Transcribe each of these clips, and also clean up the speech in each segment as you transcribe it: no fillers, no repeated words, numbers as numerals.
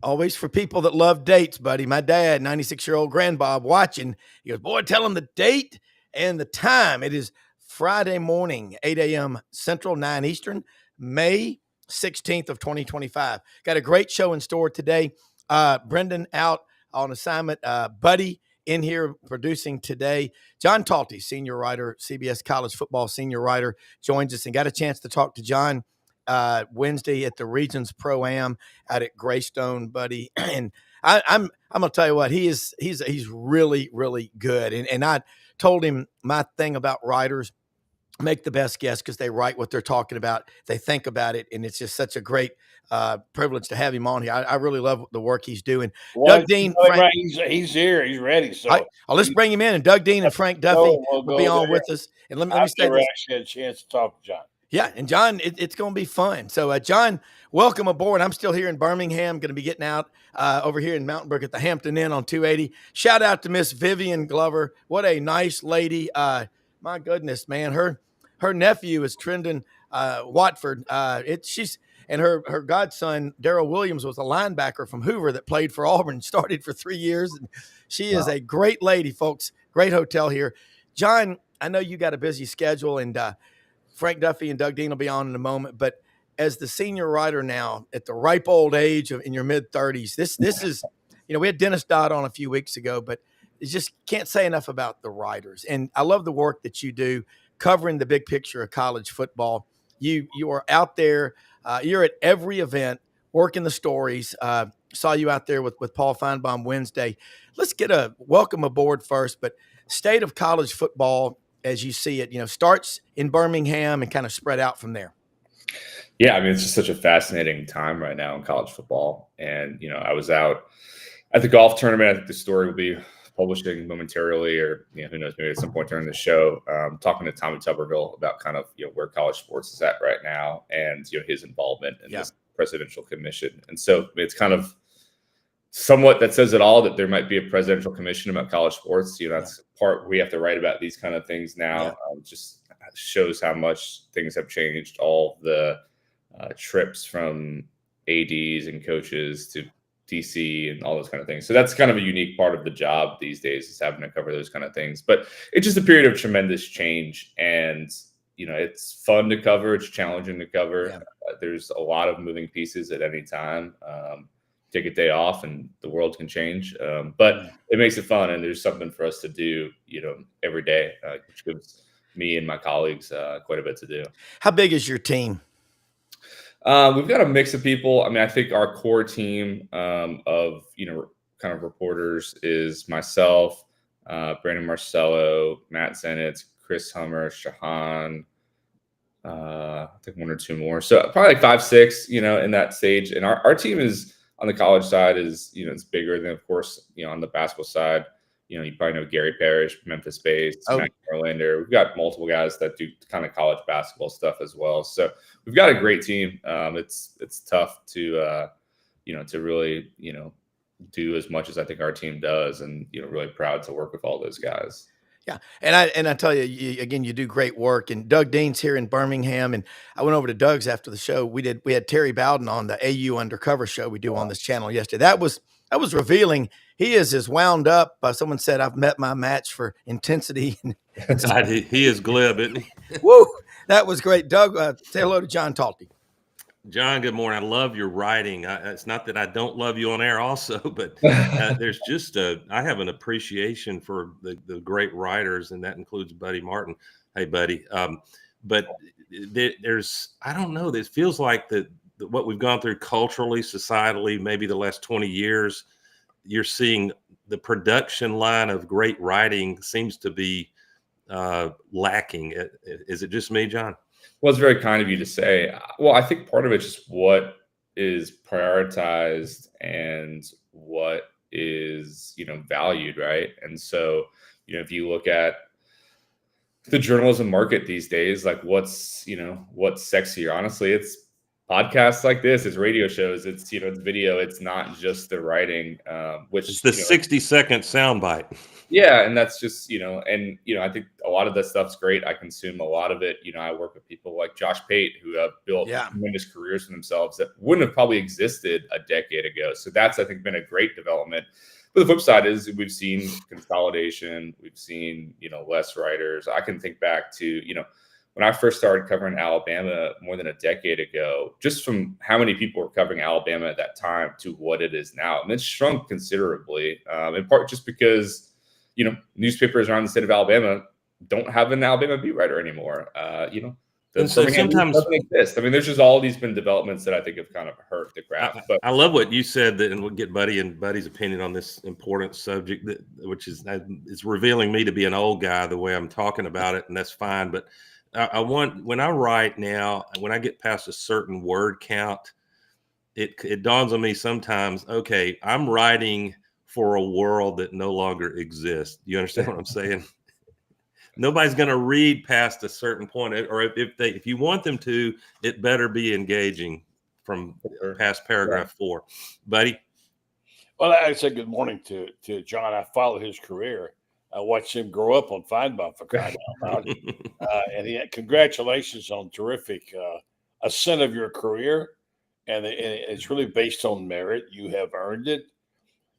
always for people that love dates, buddy. My dad, 96-year-old grandbob, watching. He goes, boy, tell him the date and the time. It is Friday morning, 8 a.m. Central, 9 Eastern, May 16th of 2025. Got a great show in store today. Brendan out on assignment. Buddy in here producing today. John Talty, senior writer, CBS College Football senior writer, joins us, and got a chance to talk to John Wednesday at the Regions Pro-Am out at Greystone, buddy. And I'm gonna tell you what, he's really, really good. And I told him my thing about writers: make the best guess because they write what they're talking about. They think about it, and it's just such a great privilege to have him on here. I really love the work he's doing. Well, Doug Dean, Frank, he's here. He's ready. So let's bring him in. And Doug Dean and Frank Duffy will be on with us. And let me say this. Actually had a chance to talk to John. Yeah, and John, it's going to be fun. So, John, welcome aboard. I'm still here in Birmingham, going to be getting out over here in Mountain Brook at the Hampton Inn on 280. Shout out to Miss Vivian Glover. What a nice lady. My goodness, man. Her nephew is Trendon Watford. And her godson, Darrell Williams, was a linebacker from Hoover that played for Auburn, started for 3 years. And she is a great lady, folks. Great hotel here. John, I know you got a busy schedule, and Frank Duffy and Doug Dean will be on in a moment. But as the senior writer now, at the ripe old age of in your mid-30s, this is, we had Dennis Dodd on a few weeks ago, but you just can't say enough about the writers. And I love the work that you do covering the big picture of college football. You are out there. You're at every event, working the stories. Saw you out there with Paul Feinbaum Wednesday. Let's get a welcome aboard first, but state of college football as you see it, starts in Birmingham and kind of spread out from there. Yeah, I mean, it's just such a fascinating time right now in college football. And, I was out at the golf tournament. I think the story will be publishing momentarily, or who knows, maybe at some point during the show, talking to Tommy Tuberville about kind of where college sports is at right now, and his involvement in this presidential commission. And so it's kind of somewhat that says it all, that there might be a presidential commission about college sports. That's part we have to write about these kind of things now. Just shows how much things have changed. All the trips from ADs and coaches to DC and all those kind of things. So that's kind of a unique part of the job these days, is having to cover those kind of things. But it's just a period of tremendous change, and it's fun to cover. It's challenging to cover. There's a lot of moving pieces at any time. Take a day off and the world can change, but it makes it fun, and there's something for us to do every day, which gives me and my colleagues quite a bit to do. How big is your team? We've got a mix of people. I mean, I think our core team of kind of reporters is myself, Brandon Marcello, Matt Zenitz, Chris Hummer, Shahan, I think one or two more. So probably like 5, 6, in that stage. And our team is, on the college side, is it's bigger than, of course, on the basketball side. You probably know Gary Parrish, Memphis-based, Matt Norlander. We've got multiple guys that do kind of college basketball stuff as well. So we've got a great team. It's tough to to really do as much as I think our team does, and really proud to work with all those guys. Yeah, and I tell you, again, you do great work. And Doug Dean's here in Birmingham, and I went over to Doug's after the show. We had Terry Bowden on the AU Undercover show we do on this channel yesterday. That was revealing. He is as wound up. Someone said, I've met my match for intensity. He is glib, isn't he? Woo! That was great. Doug, say hello to John Talty. John, good morning. I love your writing. It's not that I don't love you on air also, but there's just I have an appreciation for the great writers, and that includes Buddy Martin. Hey, Buddy. But there's, I don't know, it feels like that what we've gone through culturally, societally, maybe the last 20 years, you're seeing the production line of great writing seems to be lacking. Is it just me, John? Well, it's very kind of you to say. Well, I think part of it's just what is prioritized and what is, valued, right? And so, if you look at the journalism market these days, like what's sexier? Honestly, it's podcasts like this, it's radio shows, it's it's video, it's not just the writing, which It's the 60-second soundbite. yeah, and that's just and I think a lot of that stuff's great. I consume a lot of it. I work with people like Josh Pate who have built tremendous careers for themselves that wouldn't have probably existed a decade ago. So that's, I think, been a great development. But the flip side is we've seen consolidation, we've seen less writers. I can think back to when I first started covering Alabama more than a decade ago, just from how many people were covering Alabama at that time to what it is now. And it's shrunk considerably, in part just because, newspapers around the state of Alabama don't have an Alabama beat writer anymore. And so sometimes doesn't exist. I mean, there's just all these been developments that I think have kind of hurt the craft. But I love what you said, and we'll get Buddy's opinion on this important subject, which is it's revealing me to be an old guy the way I'm talking about it, and that's fine. But when I write now, when I get past a certain word count, it dawns on me sometimes, okay, I'm writing for a world that no longer exists. You understand what I'm saying? Nobody's going to read past a certain point, or if you want them to, it better be engaging from past paragraph 4. Buddy? Well, I said good morning to John. I followed his career. I watched him grow up on Feinbaum, for crying out loud. And congratulations on terrific ascent of your career. And it's really based on merit. You have earned it.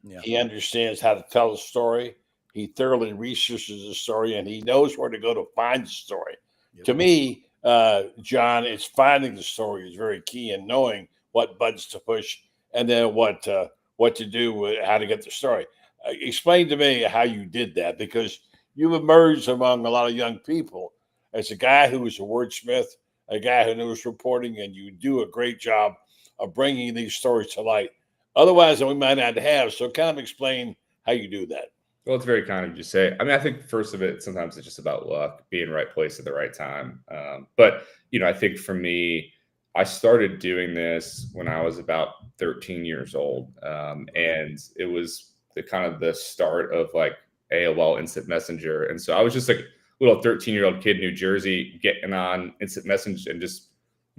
Yeah. He understands how to tell a story. He thoroughly researches the story, and he knows where to go to find the story. Yep. To me, John, it's finding the story is very key, and knowing what buttons to push, and then what to do with how to get the story. Explain to me how you did that, because you've emerged among a lot of young people as a guy who was a wordsmith, a guy who knows reporting, and you do a great job of bringing these stories to light. Otherwise, we might not have. So kind of explain how you do that. Well, it's very kind of you to say. I mean, I think first of it, sometimes it's just about luck, being right place at the right time. But I think for me, I started doing this when I was about 13 years old. And it was the start of like AOL Instant Messenger. And so I was just like a little 13-year-old kid in New Jersey getting on Instant Messenger and just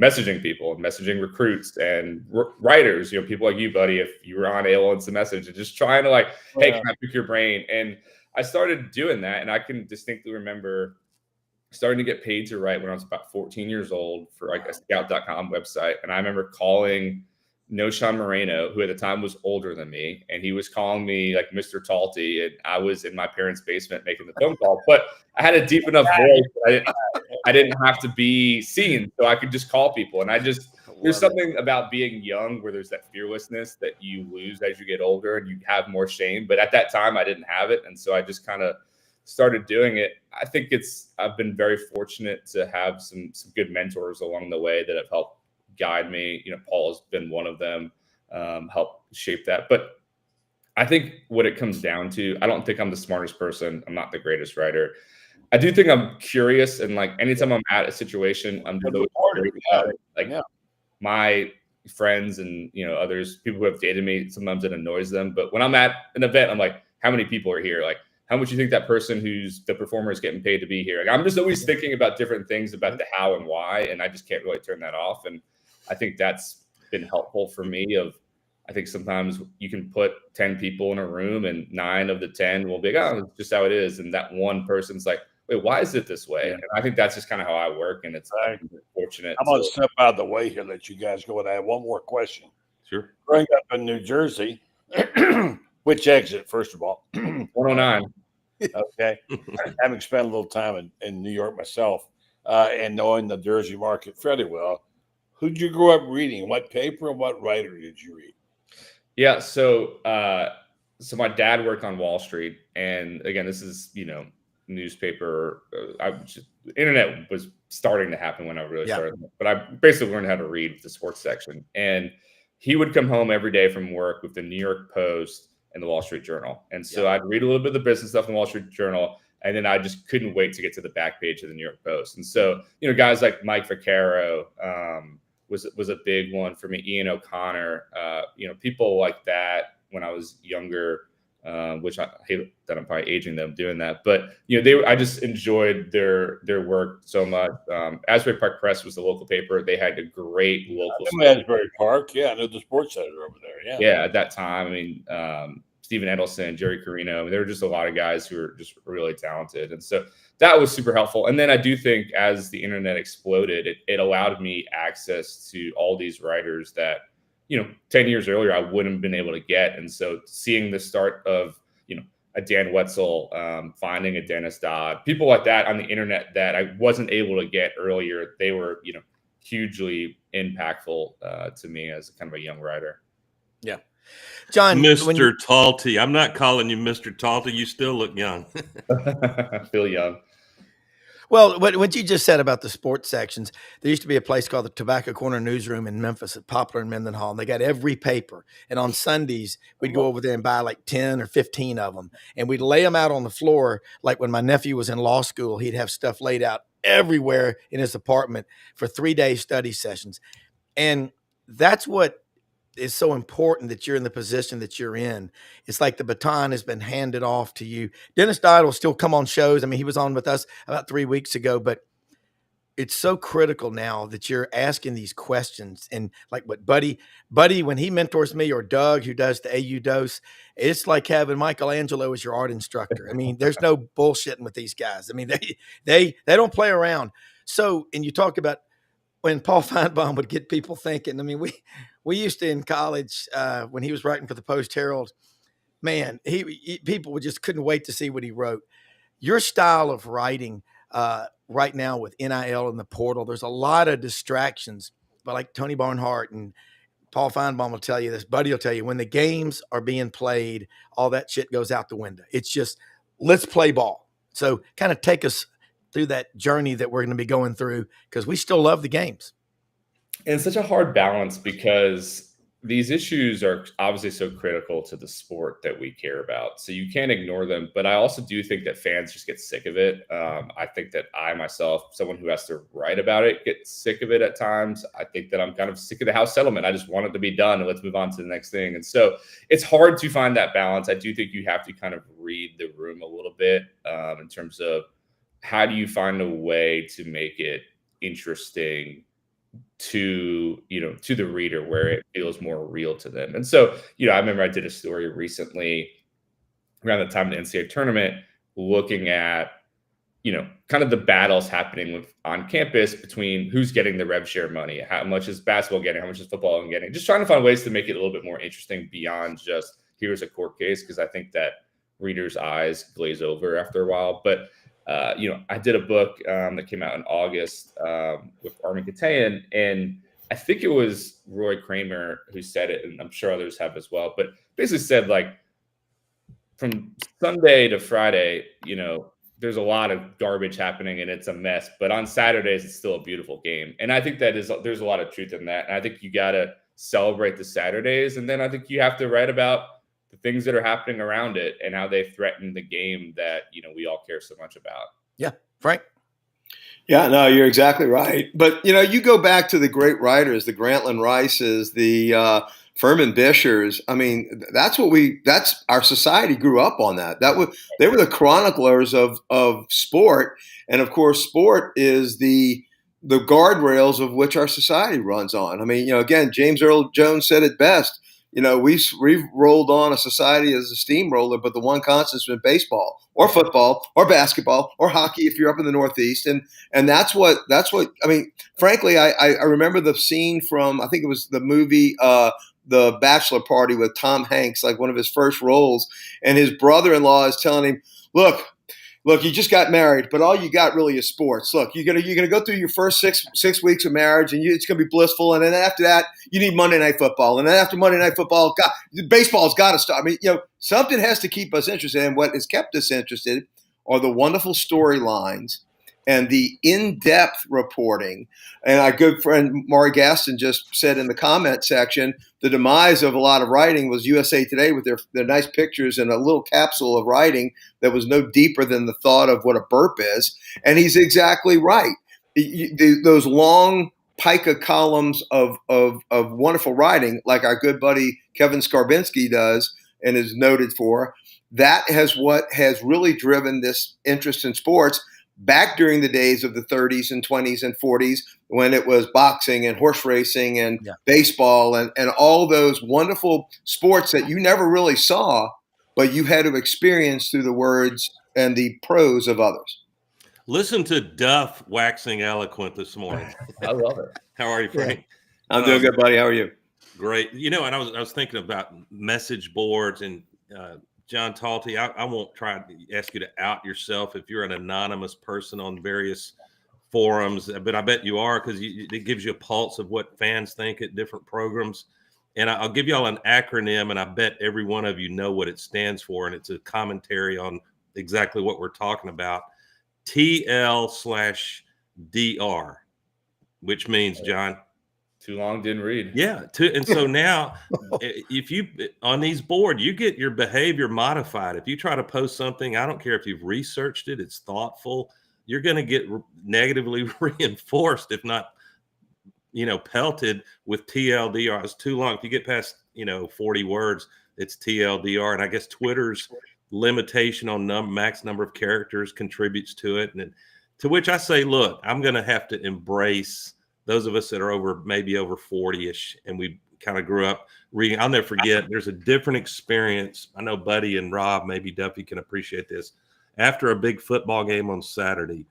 messaging people and messaging recruits and writers, people like you, buddy, if you were on AOL Instant Messenger, just trying to like, hey, can I pick your brain? And I started doing that. And I can distinctly remember starting to get paid to write when I was about 14 years old for like a scout.com website. And I remember calling Noshan Moreno, who at the time was older than me, and he was calling me like Mr. Talty, and I was in my parents' basement making the phone call. But I had a deep enough voice I didn't have to be seen, so I could just call people. And there's something about being young where there's that fearlessness that you lose as you get older and you have more shame. But at that time, I didn't have it, and so I just kind of started doing it. I think I've been very fortunate to have some good mentors along the way that have helped guide me. Paul has been one of them, helped shape that. But I think what it comes down to, I don't think I'm the smartest person. I'm not the greatest writer. I do think I'm curious, and like anytime I'm at a situation, I'm really curious about it. My friends and others, people who have dated me, sometimes it annoys them. But when I'm at an event, I'm like, how many people are here? Like, how much you think that person who's the performer is getting paid to be here? Like, I'm just always thinking about different things about the how and why, and I just can't really turn that off. And I think that's been helpful for me. I think sometimes you can put 10 people in a room and 9 of the 10 will be like, oh, it's just how it is. And that one person's like, wait, why is it this way? Yeah. And I think that's just kind of how I work. And it's fortunate. I'm going to step out of the way here, let you guys go. And I have one more question. Sure. Growing up in New Jersey, which exit, first of all? 109. Okay. Having spent a little time in New York myself and knowing the Jersey market fairly well, who did you grow up reading? What paper and what writer did you read? Yeah. So my dad worked on Wall Street. And again, this is, newspaper. The internet was starting to happen when I really started. But I basically learned how to read with the sports section. And he would come home every day from work with the New York Post and the Wall Street Journal. And so I'd read a little bit of the business stuff in the Wall Street Journal. And then I just couldn't wait to get to the back page of the New York Post. And so, guys like Mike Vaccaro was a big one for me. Ian O'Connor, people like that when I was younger. which I hate that I'm probably aging them doing that. But, I just enjoyed their work so much. Asbury Park Press was the local paper. They had a great local. Asbury Park. Yeah, I know the sports editor over there. Yeah. Yeah, at that time. I mean, Stephen Edelson, Jerry Carino. I mean, there were just a lot of guys who were just really talented. And so that was super helpful. And then I do think as the internet exploded, it allowed me access to all these writers that, 10 years earlier, I wouldn't have been able to get. And so seeing the start of, a Dan Wetzel, finding a Dennis Dodd, people like that on the internet that I wasn't able to get earlier, they were, hugely impactful to me as kind of a young writer. Yeah. John, Mr. Talty. I'm not calling you Mr. Talty. You still look young. I feel young. Well, what you just said about the sports sections, there used to be a place called the Tobacco Corner Newsroom in Memphis at Poplar and Mendenhall, and they got every paper. And on Sundays, we'd go over there and buy like 10 or 15 of them, and we'd lay them out on the floor. Like when my nephew was in law school, he'd have stuff laid out everywhere in his apartment for 3-day study sessions. And that's what is so important, that you're in the position that you're in. It's like the baton has been handed off to you. Dennis Dodd will still come on shows. I mean, he was on with us about 3 weeks ago, but it's so critical now that you're asking these questions. And like what Buddy, when he mentors me, or Doug, who does the AU dose, it's like having Michelangelo as your art instructor. I mean, there's no bullshitting with these guys. I mean, they don't play around. So, and you talk about when Paul Feinbaum would get people thinking. I mean, we used to in college, when he was writing for the Post-Herald, man, people just couldn't wait to see what he wrote. Your style of writing right now with NIL and the portal, there's a lot of distractions. But like Tony Barnhart and Paul Feinbaum will tell you this, Buddy will tell you, when the games are being played, all that shit goes out the window. It's just, let's play ball. So kind of take us through that journey that we're going to be going through, because we still love the games. And it's such a hard balance, because these issues are obviously so critical to the sport that we care about. So you can't ignore them. But I also do think that fans just get sick of it. I think that I myself, someone who has to write about it, get sick of it at times. I think that I'm kind of sick of the House settlement. I just want it to be done and let's move on to the next thing. And so it's hard to find that balance. I do think you have to kind of read the room a little bit in terms of how do you find a way to make it interesting to the reader, where it feels more real to them. And so, I remember I did a story recently around the time of the NCAA tournament, looking at, kind of the battles happening on campus between who's getting the rev share money, how much is basketball getting, how much is football getting, just trying to find ways to make it a little bit more interesting beyond just here's a court case, because I think that readers' eyes glaze over after a while. But I did a book that came out in August with Armin Katayan, and I think it was Roy Kramer who said it, and I'm sure others have as well, but basically said, like, from Sunday to Friday, there's a lot of garbage happening and it's a mess, but on Saturdays, it's still a beautiful game. And I think there's a lot of truth in that. And I think you got to celebrate the Saturdays. And then I think you have to write about the things that are happening around it and how they threaten the game that, we all care so much about. Yeah. Frank? Yeah, no, you're exactly right. But, you go back to the great writers, the Grantland Rices, the Furman Bishers. I mean, that's our society grew up on that. They were the chroniclers of sport. And of course, sport is the guardrails of which our society runs on. I mean, again, James Earl Jones said it best. We've rolled on a society as a steamroller, but the one constant's been baseball or football or basketball or hockey if you're up in the Northeast. And that's what I mean, frankly, I remember the scene from, I think it was the movie The Bachelor Party with Tom Hanks, like one of his first roles. And his brother-in-law is telling him, look, you just got married, but all you got really is sports. Look, you're gonna go through your first six weeks of marriage, and it's gonna be blissful. And then after that, you need Monday Night Football. And then after Monday Night Football, baseball's got to start. I mean, something has to keep us interested. And what has kept us interested are the wonderful storylines and the in-depth reporting. And our good friend Maury Gaston just said in the comment section, the demise of a lot of writing was USA Today with their nice pictures and a little capsule of writing that was no deeper than the thought of what a burp is. And he's exactly right. Those long pica columns of wonderful writing, like our good buddy Kevin Skarbinski does and is noted for, that has what has really driven this interest in sports back during the days of the 30s and 20s and 40s, when it was boxing and horse racing and baseball and all those wonderful sports that you never really saw, but you had to experience through the words and the prose of others. Listen to Duff waxing eloquent this morning. I love it. How are you, Frank? I'm doing good, buddy. How are you? Great. You know, and I was thinking about message boards and John Talty. I won't try to ask you to out yourself if you're an anonymous person on various forums, but I bet you are, because it gives you a pulse of what fans think at different programs. And I'll give y'all an acronym, and I bet every one of you know what it stands for, and it's a commentary on exactly what we're talking about. TL/DR, which means, John, too long, didn't read. Yeah. And so now, if you on these boards, you get your behavior modified. If you try to post something, I don't care if you've researched it, it's thoughtful, you're going to get negatively reinforced, if not, pelted with TLDR. It's too long. If you get past, 40 words, it's TLDR. And I guess Twitter's limitation on max number of characters contributes to it. And to which I say, look, I'm going to have to embrace those of us that are maybe over 40-ish, and we kind of grew up reading. I'll never forget, there's a different experience. I know Buddy and Rob, maybe Duffy can appreciate this. After a big football game on Saturday,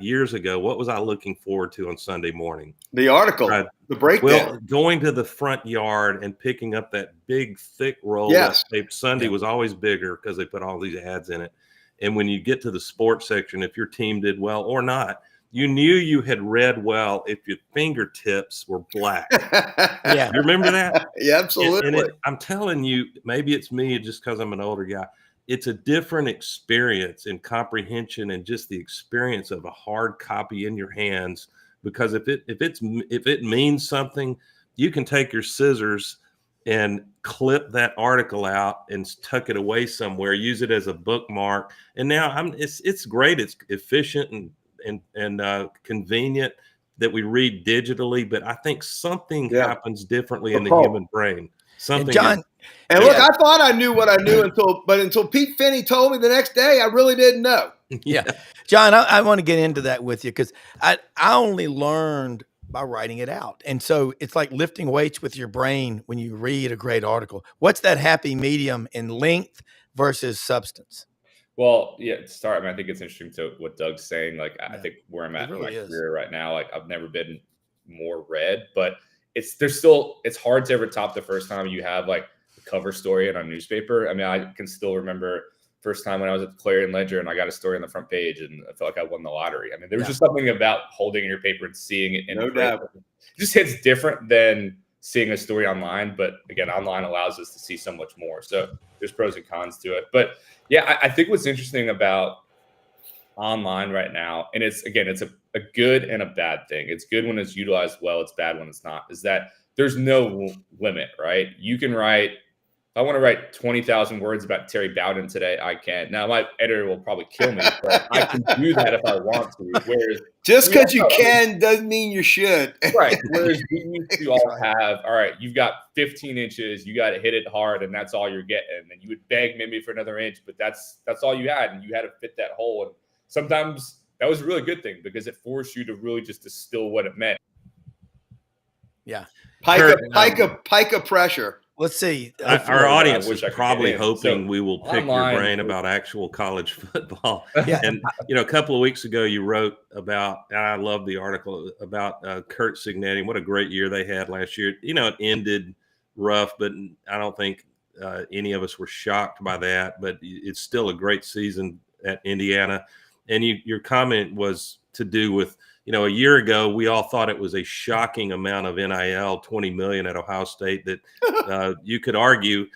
years ago, what was I looking forward to on Sunday morning? The article, the breakdown. Well, going to the front yard and picking up that big, thick roll. Yes. Sunday was always bigger because they put all these ads in it. And when you get to the sports section, if your team did well or not, you knew you had read well if your fingertips were black. Yeah. You remember that? Yeah, absolutely. And I'm telling you, maybe it's me just because I'm an older guy. It's a different experience in comprehension and just the experience of a hard copy in your hands. Because if it means something, you can take your scissors and clip that article out and tuck it away somewhere, use it as a bookmark. And now it's great. It's efficient and convenient that we read digitally, but I think something happens differently in the human brain. Something. John, and look, I thought I knew what I knew until Pete Finney told me the next day, I really didn't know. Yeah, John, I want to get into that with you because I only learned by writing it out, and so it's like lifting weights with your brain when you read a great article. What's that happy medium in length versus substance? Well, to start, I think it's interesting to what Doug's saying. Like, I think where I'm at in my career right now, like I've never been more read, but it's hard to ever top the first time you have like a cover story in a newspaper. I mean, I can still remember first time when I was at the Clarion Ledger and I got a story on the front page and I felt like I won the lottery. I mean, there was just something about holding your paper and seeing it. No doubt. It just hits different than seeing a story online. But again, online allows us to see so much more. So there's pros and cons to it. But yeah, I think what's interesting about online right now, and it's a good and a bad thing. It's good when it's utilized well. It's bad when it's not, is that there's no limit, right? You can write, if I want to write 20,000 words about Terry Bowden today, I can. Now, my editor will probably kill me, but I can do that if I want to. Whereas just because you can doesn't mean you should. Right. Whereas we used to all have, all right, you've got 15 inches, you got to hit it hard, and that's all you're getting. And you would beg maybe for another inch, but that's all you had, and you had to fit that hole. And sometimes that was a really good thing because it forced you to really just distill what it meant. Yeah. Pica pressure. Let's see. Our audience is probably hoping we will pick your brain about actual college football. Yeah. And, a couple of weeks ago, you wrote about, and I love the article about Kurt Signetti. What a great year they had last year. It ended rough, but I don't think any of us were shocked by that. But it's still a great season at Indiana. And your comment was to do with, a year ago, we all thought it was a shocking amount of NIL, 20 million at Ohio State that you could argue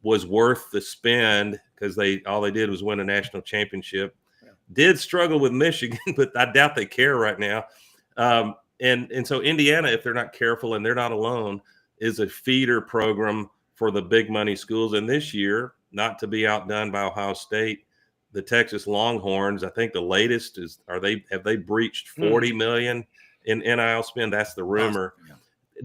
was worth the spend because all they did was win a national championship. Yeah. Did struggle with Michigan, but I doubt they care right now. And so Indiana, if they're not careful and they're not alone, is a feeder program for the big money schools. And this year, not to be outdone by Ohio State, the Texas Longhorns, I think the latest is, have they breached 40 million in NIL spend? That's the rumor. Yeah.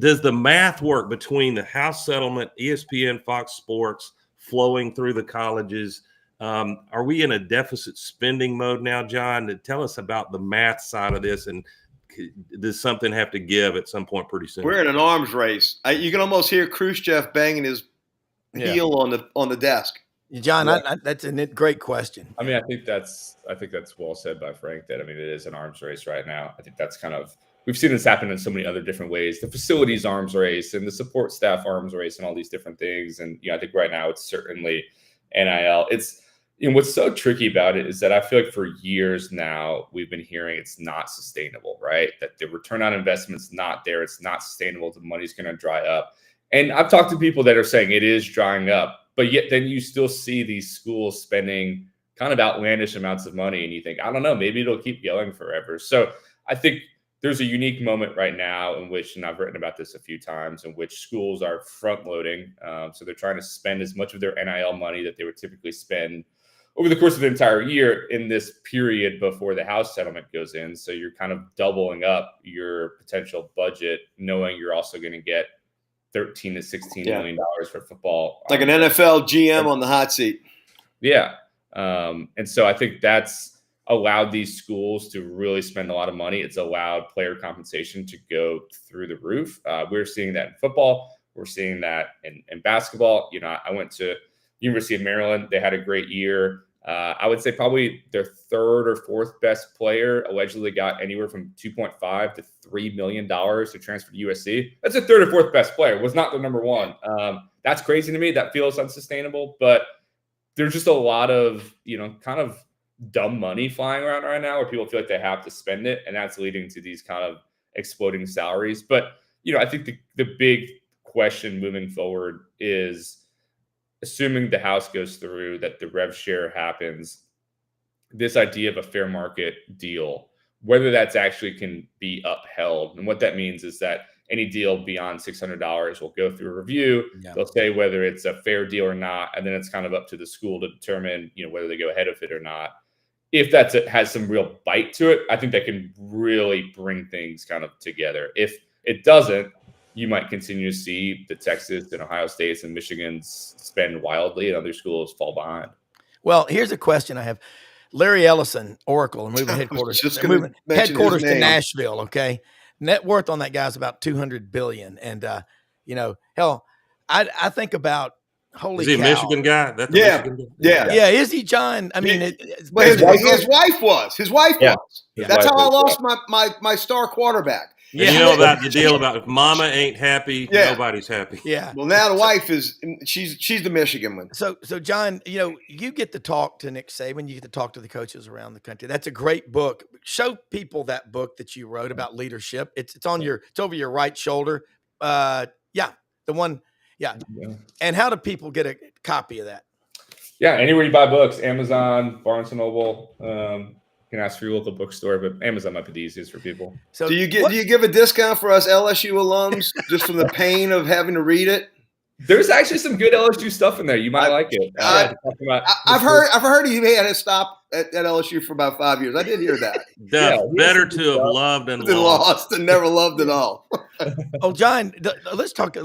Does the math work between the House settlement, ESPN, Fox Sports, flowing through the colleges. Are we in a deficit spending mode now, John? Tell us about the math side of this, and does something have to give at some point pretty soon? We're in an arms race. You can almost hear Khrushchev banging his heel on the desk. John, that's a great question. I mean, I think that's well said by Frank. That, I mean, it is an arms race right now. I think that's kind of, we've seen this happen in so many other different ways. The facilities arms race and the support staff arms race and all these different things. And I think right now it's certainly NIL. It's, what's so tricky about it is that I feel like for years now we've been hearing it's not sustainable, right? That the return on investment's not there. It's not sustainable. The money's going to dry up. And I've talked to people that are saying it is drying up. But yet then you still see these schools spending kind of outlandish amounts of money. And you think, I don't know, maybe it'll keep going forever. So I think there's a unique moment right now in which, and I've written about this a few times, in which schools are front loading. So they're trying to spend as much of their NIL money that they would typically spend over the course of the entire year in this period before the House settlement goes in. So you're kind of doubling up your potential budget, knowing you're also going to get $13 to $16 million for football. Like an NFL GM on the hot seat. Yeah. And so I think that's allowed these schools to really spend a lot of money. It's allowed player compensation to go through the roof. We're seeing that in football. We're seeing that in basketball. I went to University of Maryland. They had a great year. I would say probably their third or fourth best player allegedly got anywhere from $2.5 to $3 million to transfer to USC. That's a third or fourth best player. Was not the number one. That's crazy to me. That feels unsustainable. But there's just a lot of kind of dumb money flying around right now, where people feel like they have to spend it, and that's leading to these kind of exploding salaries. But I think the big question moving forward is, assuming the House goes through, that the rev share happens, this idea of a fair market deal, whether that's actually can be upheld. And what that means is that any deal beyond $600 will go through a review. Yeah. They'll say whether it's a fair deal or not, and then it's kind of up to the school to determine, whether they go ahead of it or not. If has some real bite to it, I think that can really bring things kind of together. If it doesn't, you might continue to see the Texas and Ohio States and Michigans spend wildly and other schools fall behind. Well, here's a question I have. Larry Ellison, Oracle, and moving headquarters to Nashville. Okay. Net worth on that guy's about $200 billion. And, hell, I think about, holy cow. Is he a Michigan guy? That's Michigan guy? Yeah. Is he, John? I mean, his wife was. His wife was. That's how I lost my star quarterback. Yeah. You know about the deal about if mama ain't happy, nobody's happy. Yeah. Well, now the wife she's the Michigan one. So John, you get to talk to Nick Saban, you get to talk to the coaches around the country. That's a great book. Show people that book that you wrote about leadership. It's over your right shoulder. The one. Yeah. And how do people get a copy of that? Yeah, anywhere you buy books, Amazon, Barnes & Noble. You can ask for your local bookstore, but Amazon might be the easiest for people. So do you give a discount for us LSU alums just from the pain of having to read it? There's actually some good LSU stuff in there. You might like it. I've heard he had to stop at LSU for about 5 years. I did hear that. Better to have loved and lost than never loved at all. Oh, John, let's talk.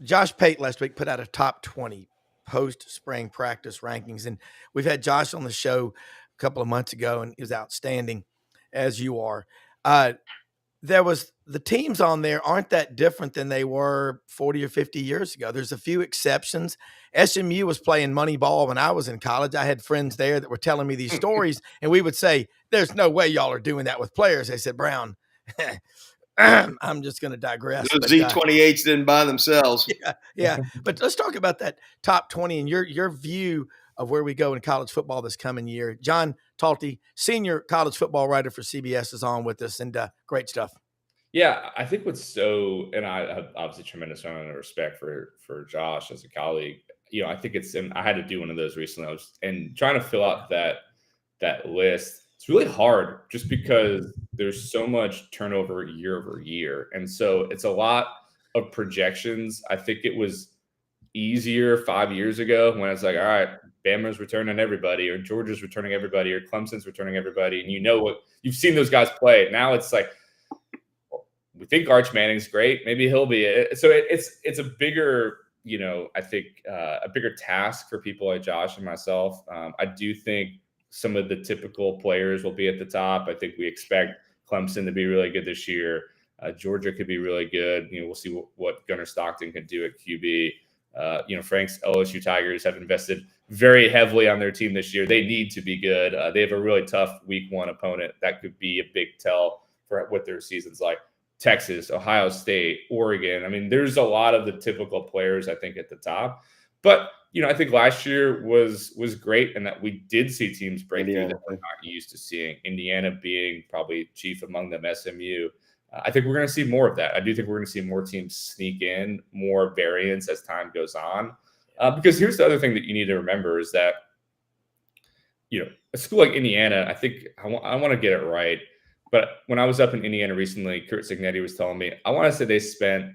Josh Pate last week put out a top 20 post-spring practice rankings, and we've had Josh on the show a couple of months ago, and he was outstanding, as you are. There was the teams on there aren't that different than they were 40 or 50 years ago. There's a few exceptions. SMU was playing money ball when I was in college. I had friends there that were telling me these stories, and we would say, there's no way y'all are doing that with players. They said, Brown, I'm just going to digress. Those Z28s didn't buy themselves. Yeah. But let's talk about that top 20 and your view of where we go in college football this coming year. John Talty, senior college football writer for CBS, is on with us, and great stuff. Yeah, I think and I have obviously tremendous amount of respect for Josh as a colleague. I think I had to do one of those recently. And trying to fill out that list, it's really hard just because there's so much turnover year over year. And so it's a lot of projections. I think it was easier 5 years ago when it's like, all right, Bama's returning everybody, or Georgia's returning everybody, or Clemson's returning everybody. And you've seen those guys play. Now it's like, we think Arch Manning's great. Maybe he'll be it. So it's a bigger, I think a bigger task for people like Josh and myself. I do think some of the typical players will be at the top. I think we expect Clemson to be really good this year. Georgia could be really good. We'll see what Gunnar Stockton can do at QB. Frank's LSU Tigers have invested very heavily on their team this year. They need to be good. They have a really tough week 1 opponent. That could be a big tell for what their season's like. Texas, Ohio State, Oregon. I mean, there's a lot of the typical players, I think, at the top. But, I think last year was great in that we did see teams break through that we're not used to seeing. Indiana being probably chief among them, SMU. I think we're going to see more of that. I do think we're going to see more teams sneak in, more variance as time goes on. Because here's the other thing that you need to remember is that, a school like Indiana, I think I want to get it right. But when I was up in Indiana recently, Kurt Signetti was telling me, I want to say they spent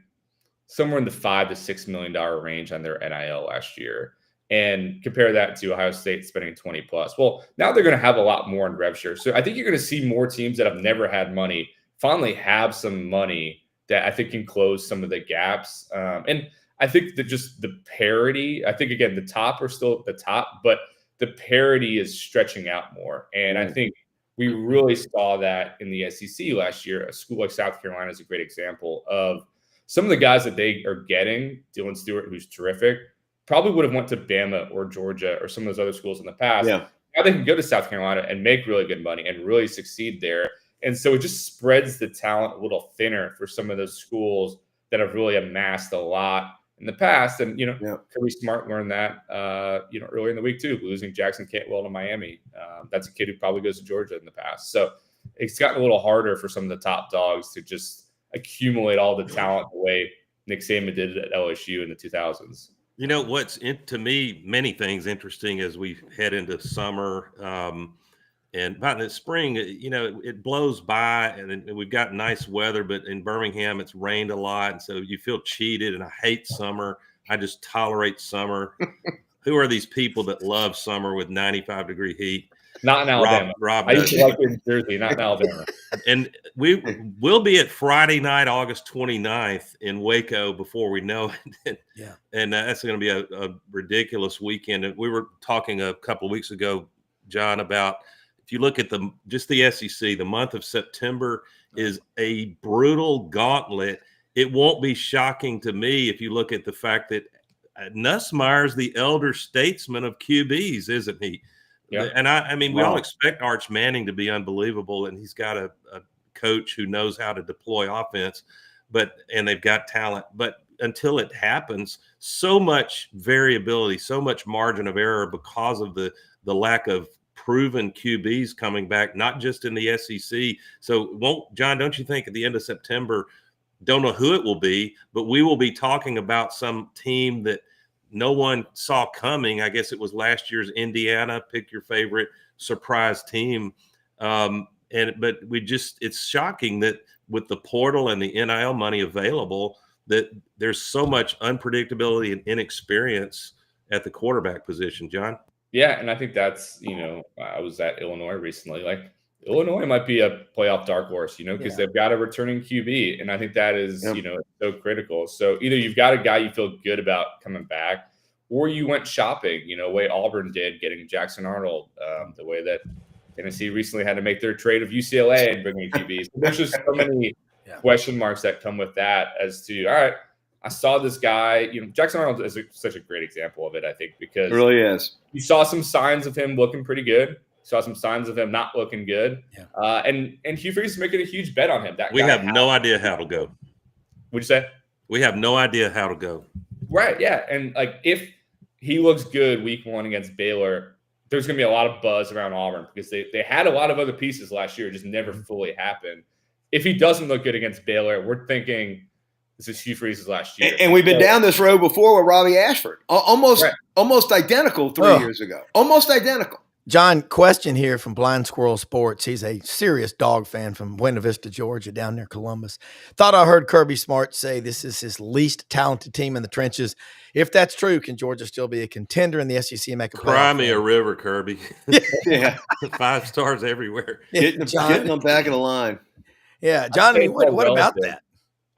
somewhere in the $5 to $6 million range on their NIL last year. And compare that to Ohio State spending 20 plus. Well, now they're going to have a lot more in rev share. So I think you're going to see more teams that have never had money finally have some money that I think can close some of the gaps. And I think that just the parity, I think, again, the top are still at the top, but the parity is stretching out more. And I think we really saw that in the SEC last year. A school like South Carolina is a great example of some of the guys that they are getting. Dylan Stewart, who's terrific, probably would have went to Bama or Georgia or some of those other schools in the past. Yeah. Now they can go to South Carolina and make really good money and really succeed there. And so it just spreads the talent a little thinner for some of those schools that have really amassed a lot in the past. And, Kirby Smart learned that, earlier in the week too, losing Jackson Cantwell to Miami. That's a kid who probably goes to Georgia in the past. So it's gotten a little harder for some of the top dogs to just accumulate all the talent the way Nick Saban did at LSU in the 2000s. What's to me, many things interesting as we head into summer. And by the spring, it blows by and we've got nice weather, but in Birmingham, it's rained a lot. And so you feel cheated, and I hate summer. I just tolerate summer. Who are these people that love summer with 95-degree heat? Not in Alabama. Rob I used to like it in Jersey, not in Alabama. And we will be at Friday night, August 29th in Waco before we know it. Yeah. And that's going to be a ridiculous weekend. And we were talking a couple of weeks ago, John, about if you look at the SEC, the month of September is a brutal gauntlet. It won't be shocking to me if you look at the fact that Nussmeier's the elder statesman of QBs, isn't he? Yeah. And I mean, we all expect Arch Manning to be unbelievable, and he's got a coach who knows how to deploy offense, and they've got talent. But until it happens, so much variability, so much margin of error because of the lack of proven QBs coming back, not just in the SEC. So John, don't you think at the end of September, don't know who it will be, but we will be talking about some team that no one saw coming. I guess it was last year's Indiana, pick your favorite surprise team. But it's shocking that with the portal and the NIL money available, that there's so much unpredictability and inexperience at the quarterback position, John. Yeah, and I think that's, I was at Illinois recently. Like, Illinois might be a playoff dark horse, because they've got a returning QB. And I think that is, so critical. So either you've got a guy you feel good about coming back, or you went shopping, the way Auburn did, getting Jackson Arnold, the way that Tennessee recently had to make their trade of UCLA and bringing QBs. There's just so many question marks that come with that as to, all right, I saw this guy, Jackson Arnold is such a great example of it, I think, because it really is. You saw some signs of him looking pretty good. Saw some signs of him not looking good. Yeah. And Hugh Freeze is making a huge bet on him. We have no idea how to go. What'd you say? We have no idea how to go. Right, yeah. And, if he looks good week 1 against Baylor, there's going to be a lot of buzz around Auburn because they had a lot of other pieces last year. It just never fully happened. If he doesn't look good against Baylor, we're thinking – this is Hugh Freeze's last year. And we've been down this road before with Robbie Ashford. Almost identical 3 years ago. Almost identical. John, question here from Blind Squirrel Sports. He's a serious dog fan from Buena Vista, Georgia, down near Columbus. Thought I heard Kirby Smart say this is his least talented team in the trenches. If that's true, can Georgia still be a contender in the SEC and make a playoff? Cry me a river, Kirby. Yeah. 5 stars everywhere. Getting them back in the line. Yeah. John, what about that?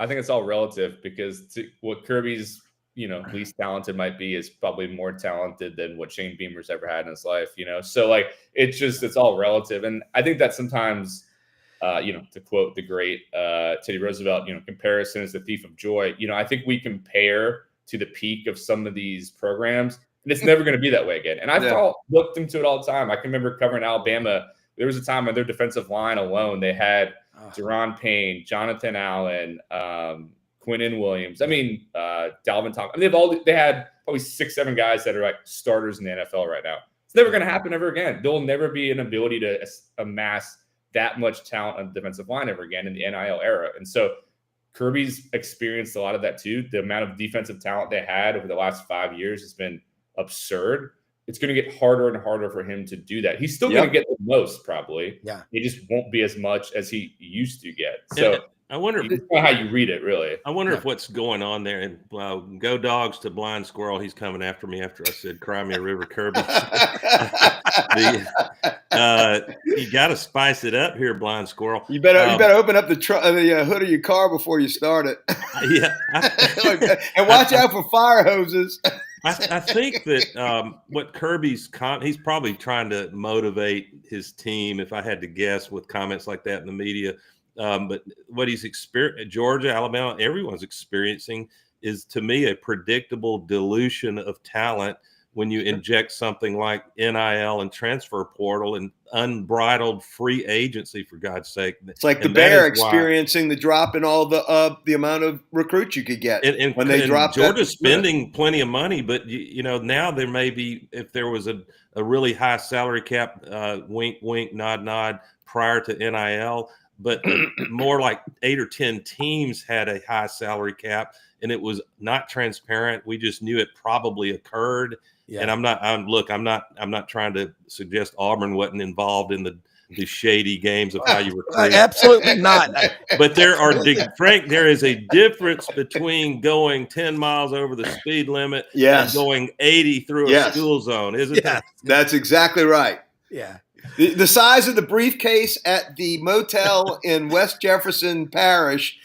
I think it's all relative because what Kirby's least talented might be is probably more talented than what Shane Beamer's ever had in his life, So like, it's all relative. And I think that sometimes, to quote the great Teddy Roosevelt, comparison is the thief of joy. I think we compare to the peak of some of these programs, and it's never going to be that way again. And I looked into it all the time. I can remember covering Alabama. There was a time on their defensive line alone, they had Deron Payne, Jonathan Allen, Quinnen Williams. I mean, Dalvin Thompson. I mean, they had probably 6-7 guys that are like starters in the NFL right now. It's never going to happen ever again. There'll never be an ability to amass that much talent on the defensive line ever again in the NIL era. And so Kirby's experienced a lot of that too. The amount of defensive talent they had over the last 5 years has been absurd. It's going to get harder and harder for him to do that. He's still going to get the most probably. Yeah. He just won't be as much as he used to get. So I wonder if how you read it, really. I wonder if what's going on there. And go dogs to blind squirrel. He's coming after me after I said cry me a river, Kirby. You got to spice it up here, blind squirrel. You better open up the hood of your car before you start it. Yeah, and watch out for fire hoses. I think that what Kirby's he's probably trying to motivate his team, if I had to guess, with comments like that in the media. But what he's experienced, Georgia, Alabama, everyone's experiencing is, to me, a predictable dilution of talent when you inject something like NIL and transfer portal and unbridled free agency, for God's sake. It's like the Bear experiencing the drop in all the amount of recruits you could get when they dropped. Georgia's spending plenty of money, but now there may be, if there was a really high salary cap, wink, wink, nod, nod, prior to NIL. But more like 8 or 10 teams had a high salary cap, and it was not transparent. We just knew it probably occurred. Yeah. And I'm not trying to suggest Auburn wasn't involved in the shady games of how you recruit. Absolutely not. But Frank, there is a difference between going 10 miles over the speed limit and going 80 through a school zone, isn't there? That's exactly right. Yeah. The size of the briefcase at the motel in West Jefferson Parish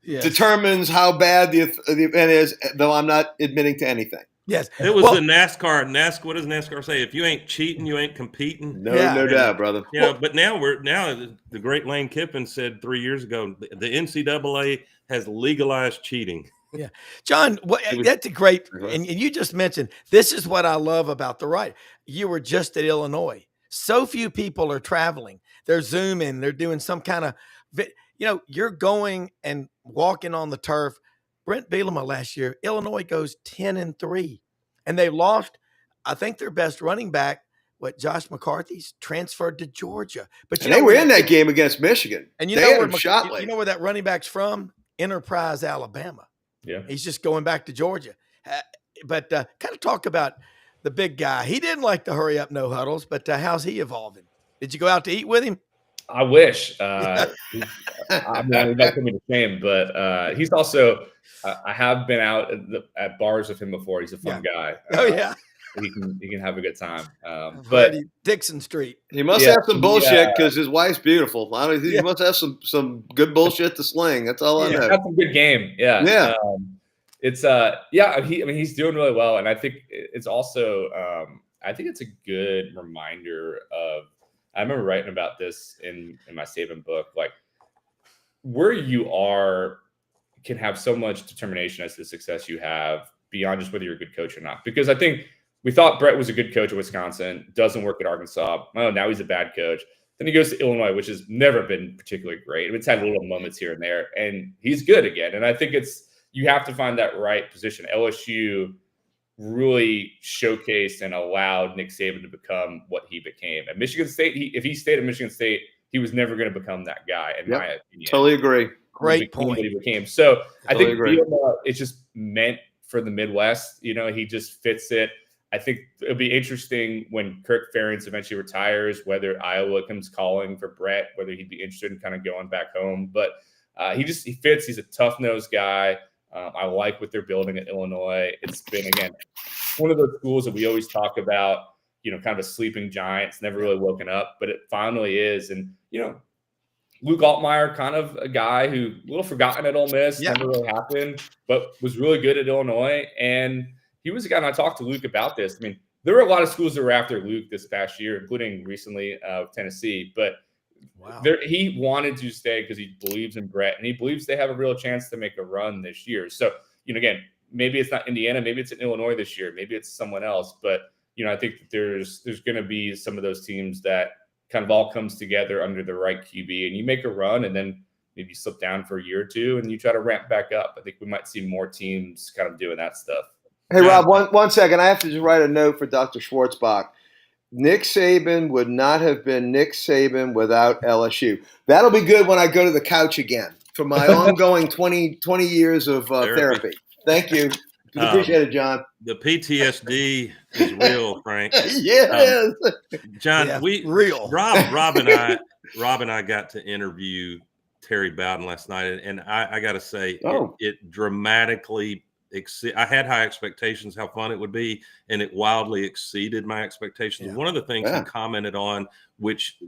determines how bad the event is, though I'm not admitting to anything. Yes. It was the NASCAR. What does NASCAR say? If you ain't cheating, you ain't competing. No doubt, brother. But now the great Lane Kiffin said 3 years ago, the NCAA has legalized cheating. Yeah. John, that's a great, and you just mentioned, this is what I love about the right. You were just at Illinois. So few people are traveling. They're Zooming. They're doing some kind of, you're going and walking on the turf. Brent Bielema last year, Illinois goes 10-3, and they lost, I think, their best running back. Josh McCarthy's transferred to Georgia, but they were in that game against Michigan, and you know where that running back's from? Enterprise, Alabama. Yeah, he's just going back to Georgia. But kind of talk about the big guy. He didn't like to hurry up, no huddles, but how's he evolving? Did you go out to eat with him? I wish. I'm not putting me to shame, but he's also. I have been out at bars with him before. He's a fun guy. He can have a good time. But Dixon Street. He must have some bullshit because his wife's beautiful. He must have some good bullshit to sling. That's all I know. That's a good game. Yeah. He's doing really well, and I think it's also I think it's a good reminder of. I remember writing about this in my Saban book, like where you are can have so much determination as to the success you have beyond just whether you're a good coach or not. Because I think we thought Brett was a good coach at Wisconsin, doesn't work at Arkansas. Oh, now he's a bad coach. Then he goes to Illinois, which has never been particularly great. It's had little moments here and there, and he's good again. And I think you have to find that right position. LSU really showcased and allowed Nick Saban to become what he became. At Michigan State, if he stayed at Michigan State, he was never going to become that guy, in my opinion. Totally agree. Great point. What he became. So I think it's just meant for the Midwest. He just fits it. I think it'll be interesting when Kirk Ferentz eventually retires, whether Iowa comes calling for Brett, whether he'd be interested in kind of going back home. But he fits. He's a tough-nosed guy. I like what they're building at Illinois. It's been, again, one of those schools that we always talk about, kind of a sleeping giant. It's never really woken up, but it finally is. And, Luke Altmaier, kind of a guy who a little forgotten at Ole Miss, never really happened, but was really good at Illinois. And he was a guy, and I talked to Luke about this. I mean, there were a lot of schools that were after Luke this past year, including recently Tennessee, but he wanted to stay because he believes in Brett, and he believes they have a real chance to make a run this year. So, again, maybe it's not Indiana, maybe it's in Illinois this year, maybe it's someone else, but I think that there's going to be some of those teams that kind of all comes together under the right QB, and you make a run, and then maybe you slip down for a year or two, and you try to ramp back up. I think we might see more teams kind of doing that stuff. Hey, Rob, one second. I have to just write a note for Dr. Schwartzbach. Nick Saban would not have been Nick Saban without LSU. That'll be good when I go to the couch again for my ongoing 20 years of therapy. Thank you. Appreciate it, John. The PTSD is real, Frank. Yeah, it is. John, real. Rob and I got to interview Terry Bowden last night, and I got to say, it dramatically I had high expectations how fun it would be, and it wildly exceeded my expectations. Yeah. One of the things he commented on, which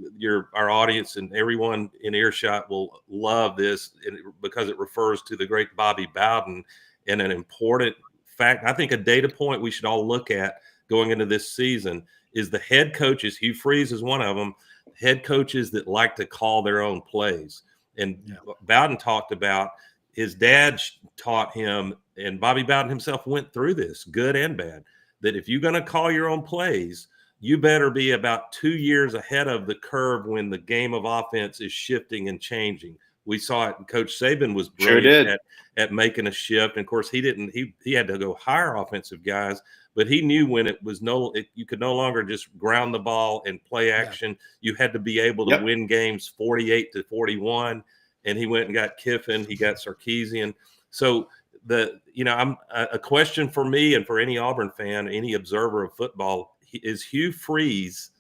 our audience and everyone in earshot will love this, because it refers to the great Bobby Bowden, and an important fact, I think a data point we should all look at going into this season is the head coaches. Hugh Freeze is one of them. Head coaches that like to call their own plays. And Bowden talked about his dad taught him, and Bobby Bowden himself went through this, good and bad, that if you're going to call your own plays, you better be about 2 years ahead of the curve when the game of offense is shifting and changing. We saw it. Coach Saban was brilliant at making a shift. And of course, he had to go hire offensive guys, but he knew when it was you could no longer just ground the ball and play action. Yeah. You had to be able to win games 48-41. And he went and got Kiffin. He got Sarkisian. So I'm a question for me and for any Auburn fan, any observer of football, is Hugh Freeze.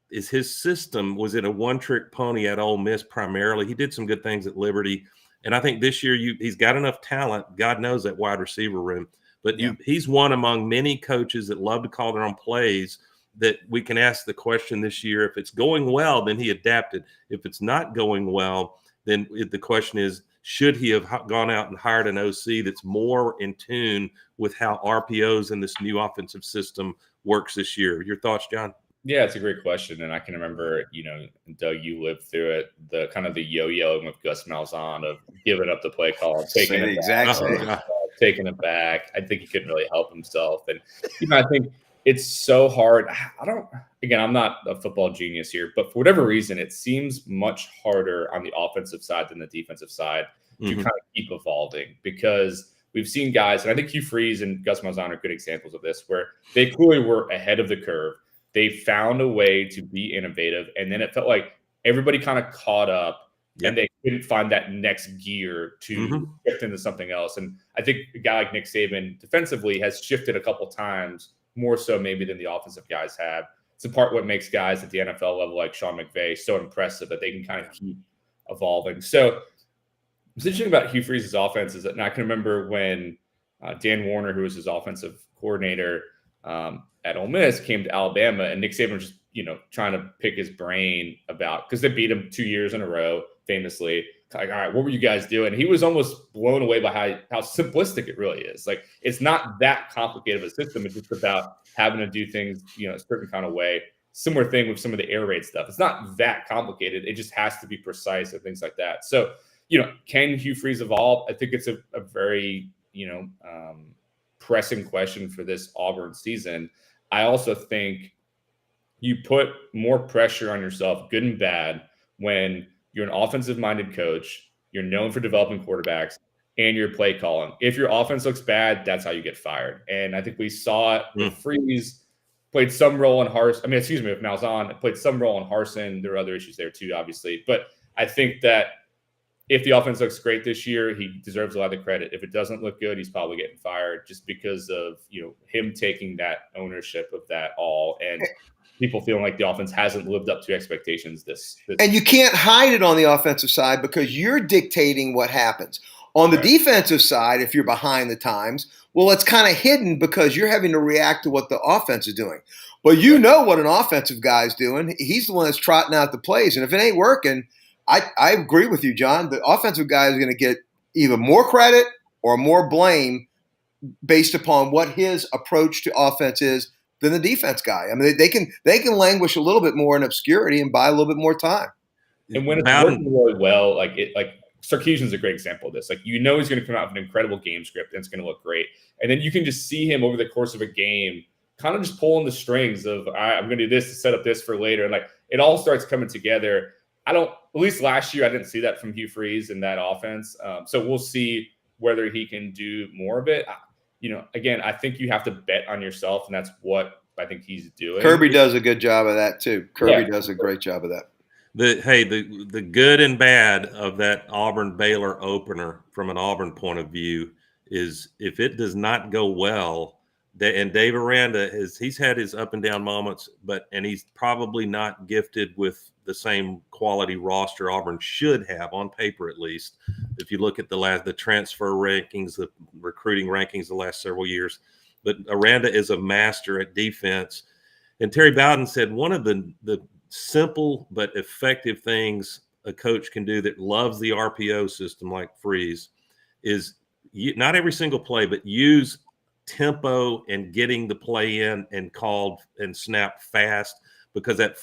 Is his system, was it a one-trick pony at Ole Miss primarily? He did some good things at Liberty. And I think this year he's got enough talent, God knows, that wide receiver room. But he's one among many coaches that love to call their own plays, that we can ask the question this year. If it's going well, then he adapted. If it's not going well, then the question is, should he have gone out and hired an OC that's more in tune with how RPOs and this new offensive system works this year? Your thoughts, John? Yeah, it's a great question. And I can remember, Doug, you lived through it, the kind of the yo-yoing with Gus Malzahn of giving up the play call, taking it back. I think he couldn't really help himself. And, I think it's so hard. I'm not a football genius here, but for whatever reason, it seems much harder on the offensive side than the defensive side to kind of keep evolving, because we've seen guys, and I think Hugh Freeze and Gus Malzahn are good examples of this, where they clearly were ahead of the curve. They found a way to be innovative, and then it felt like everybody kind of caught up, and they couldn't find that next gear to shift into something else. And I think a guy like Nick Saban defensively has shifted a couple times, more so maybe than the offensive guys have. It's in part what makes guys at the NFL level like Sean McVay so impressive, that they can kind of keep evolving. So what's interesting about Hugh Freeze's offense is that, and I can remember when Dan Warner, who was his offensive coordinator at Ole Miss, came to Alabama, and Nick Saban was just, trying to pick his brain about, because they beat him 2 years in a row, famously. Like, all right, what were you guys doing? He was almost blown away by how simplistic it really is. Like, it's not that complicated of a system. It's just about having to do things, a certain kind of way. Similar thing with some of the air raid stuff. It's not that complicated. It just has to be precise and things like that. So, can Hugh Freeze evolve? I think it's a very, pressing question for this Auburn season. I also think you put more pressure on yourself, good and bad, when you're an offensive-minded coach, you're known for developing quarterbacks, and you're play calling. If your offense looks bad, that's how you get fired. And I think we saw it with Freeze, played some role in Harsin. With Malzahn, played some role in Harsin. There are other issues there too, obviously. But I think that if the offense looks great this year, he deserves a lot of credit. If it doesn't look good, he's probably getting fired, just because of him taking that ownership of that all, and people feeling like the offense hasn't lived up to expectations this and you can't hide it on the offensive side, because you're dictating what happens. On the defensive side, if you're behind the times, well, it's kind of hidden because you're having to react to what the offense is doing. But what an offensive guy's doing. He's the one that's trotting out the plays. And if it ain't working, I agree with you, John. The offensive guy is going to get either more credit or more blame based upon what his approach to offense is than the defense guy. I mean, they can languish a little bit more in obscurity and buy a little bit more time. And when it's working really well, like Sarkisian's a great example of this. Like, he's going to come out with an incredible game script and it's going to look great. And then you can just see him over the course of a game kind of just pulling the strings of, all right, I'm going to do this to set up this for later. And like, it all starts coming together. At least last year, I didn't see that from Hugh Freeze in that offense. So we'll see whether he can do more of it. Again, I think you have to bet on yourself, and that's what I think he's doing. Kirby does a good job of that too. Kirby does a great job of that. The good and bad of that Auburn-Baylor opener from an Auburn point of view is if it does not go well, and Dave Aranda he's had his up and down moments, and he's probably not gifted with the same quality roster Auburn should have on paper, at least. If you look at the transfer rankings, the recruiting rankings the last several years, but Aranda is a master at defense. And Terry Bowden said one of the simple but effective things a coach can do that loves the RPO system like Freeze is not every single play, but use tempo and getting the play in and called and snapped fast, because that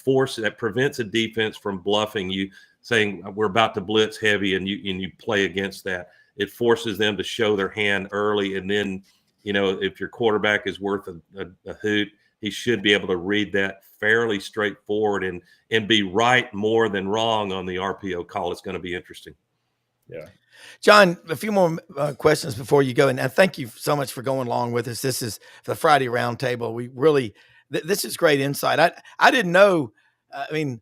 prevents a defense from bluffing you, saying we're about to blitz heavy and you play against that. It forces them to show their hand early, and then if your quarterback is worth a hoot, he should be able to read that fairly straightforward and be right more than wrong on the RPO call. It's going to be interesting. Yeah. John, a few more questions before you go. And thank you so much for going along with us. This is the Friday Roundtable. We really, this is great insight. I didn't know. I mean,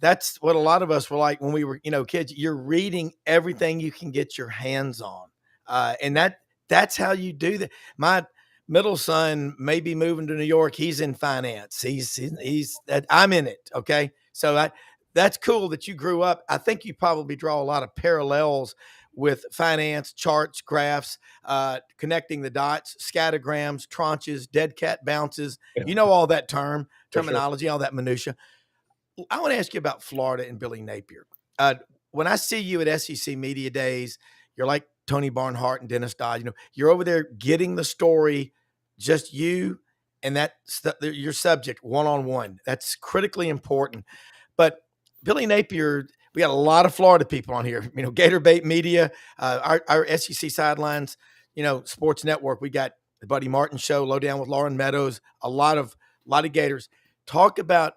that's what a lot of us were like when we were, kids. You're reading everything you can get your hands on. And that's how you do that. My middle son may be moving to New York. He's in finance. I'm in it. Okay. So that's cool that you grew up. I think you probably draw a lot of parallels with finance, charts, graphs, connecting the dots, scattergrams, tranches, dead cat bounces. All that terminology, all that minutia. I want to ask you about Florida and Billy Napier. When I see you at SEC Media Days, you're like Tony Barnhart and Dennis Dodd. You're over there getting the story, just you and your subject one-on-one. That's critically important. But Billy Napier, we got a lot of Florida people on here. Gator Bait Media, our SEC Sidelines, Sports Network. We got the Buddy Martin Show, Lowdown with Lauren Meadows. A lot of Gators. Talk about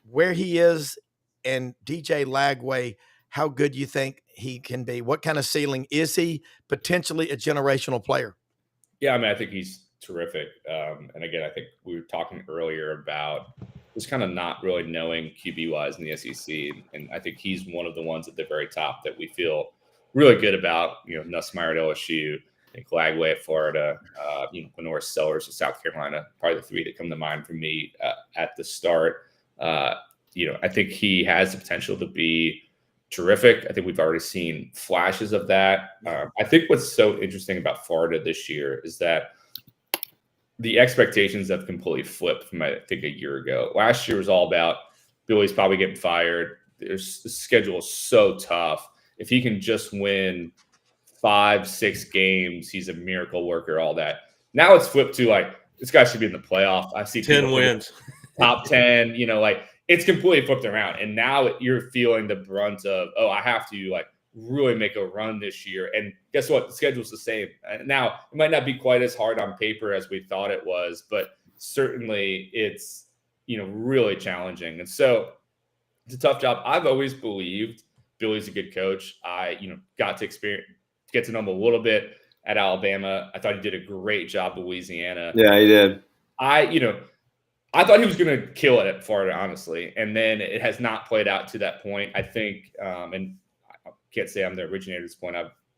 where he is and DJ Lagway. How good you think he can be? What kind of ceiling is he? Potentially a generational player. Yeah, I think he's terrific. And again, I think we were talking earlier about just kind of not really knowing QB-wise in the SEC. And I think he's one of the ones at the very top that we feel really good about. Nussmeier at LSU, I think Lagway at Florida, Lenore Sellers at South Carolina, probably the three that come to mind for me at the start. I think he has the potential to be terrific. I think we've already seen flashes of that. I think what's so interesting about Florida this year is that the expectations have completely flipped from, I think, a year ago. Last year was all about Billy's probably getting fired. The schedule is so tough. If he can just win 5-6 games, he's a miracle worker, all that. Now it's flipped to this guy should be in the playoff. I see 10 wins, top 10, it's completely flipped around. And now you're feeling the brunt of, I have to really make a run this year. And guess what? The schedule's the same. Now, it might not be quite as hard on paper as we thought it was, but certainly it's, really challenging. And so it's a tough job. I've always believed Billy's a good coach. I, got to get to know him a little bit at Alabama. I thought he did a great job at Louisiana. Yeah, he did. I thought he was going to kill it at Florida, honestly. And then it has not played out to that point. I think, and I can't say I'm the originator at this point.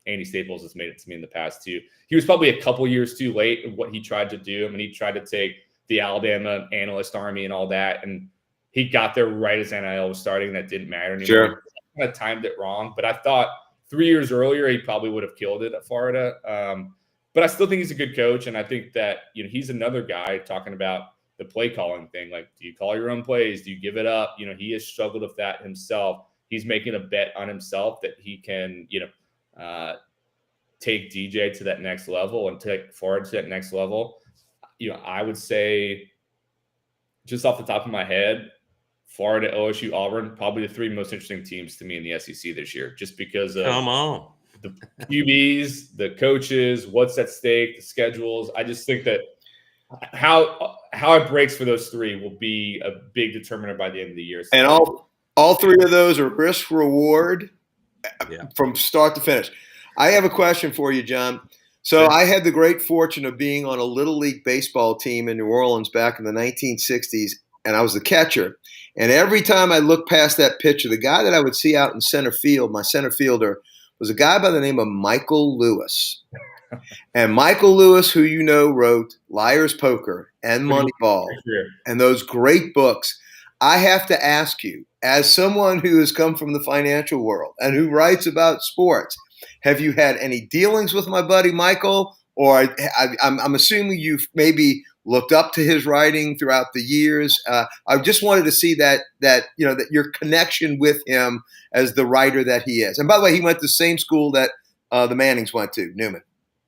Andy Staples has made it to me in the past too. He was probably a couple years too late in what he tried to do. He tried to take the Alabama analyst army and all that. And he got there right as NIL was starting. That didn't matter anymore. Sure. He kind of timed it wrong. But I thought 3 years earlier, he probably would have killed it at Florida. But I still think he's a good coach. And I think that, he's another guy talking about the play calling thing. Do you call your own plays? Do you give it up? He has struggled with that himself. he's making a bet on himself that he can, take DJ to that next level and take Florida to that next level. I would say, just off the top of my head, Florida, OSU, Auburn, probably the 3 most interesting teams to me in the SEC this year, just because of the QBs, the coaches, what's at stake, the schedules. I just think that how it breaks for those 3 will be a big determiner by the end of the year. And all 3 of those are risk reward from start to finish. I have a question for you, John. So I had the great fortune of being on a Little League baseball team in New Orleans back in the 1960s, and I was the catcher. And every time I looked past that pitcher, the guy that I would see out in center field, my center fielder, was a guy by the name of Michael Lewis. And Michael Lewis, who wrote Liar's Poker and Moneyball and those great books. I have to ask you, as someone who has come from the financial world and who writes about sports, have you had any dealings with my buddy Michael? Or I'm assuming you've maybe looked up to his writing throughout the years. I just wanted to see that your connection with him as the writer that he is. And by the way, he went to the same school that the Mannings went to, Newman.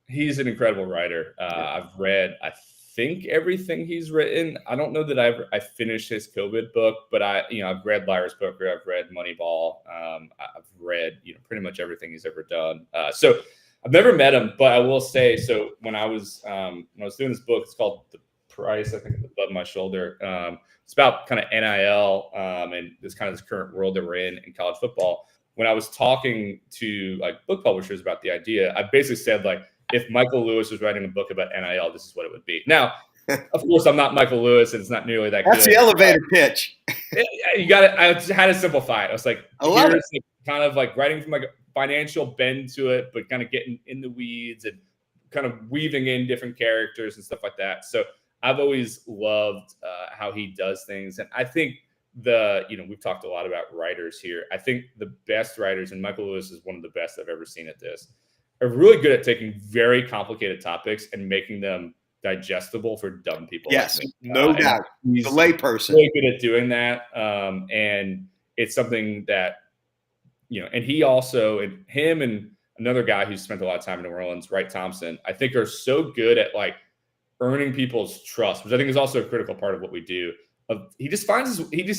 He's an incredible writer. I've read, I think, everything he's written. I don't know that I finished his COVID book, but I've read Liar's Poker. I've read Moneyball. I've read pretty much everything he's ever done. So I've never met him, but I will say, so when I was doing this book, it's called The Price, I think it's above my shoulder. It's about kind of NIL and this current world that we're in college football. When I was talking to book publishers about the idea, I basically said if Michael Lewis was writing a book about NIL, this is what it would be. Now, of course, I'm not Michael Lewis, and it's not nearly that good. That's the elevator pitch. You got it. I had to simplify it. I was here's kind of writing from a financial bend to it, but kind of getting in the weeds and kind of weaving in different characters and stuff like that. So I've always loved how he does things. And I think we've talked a lot about writers here. I think the best writers, and Michael Lewis is one of the best I've ever seen at this, are really good at taking very complicated topics and making them digestible for dumb people. Yes, no doubt. He's the layperson. Really good at doing that. And it's something that, and he also, and him and another guy who's spent a lot of time in New Orleans, Wright Thompson, I think are so good at earning people's trust, which I think is also a critical part of what we do. He just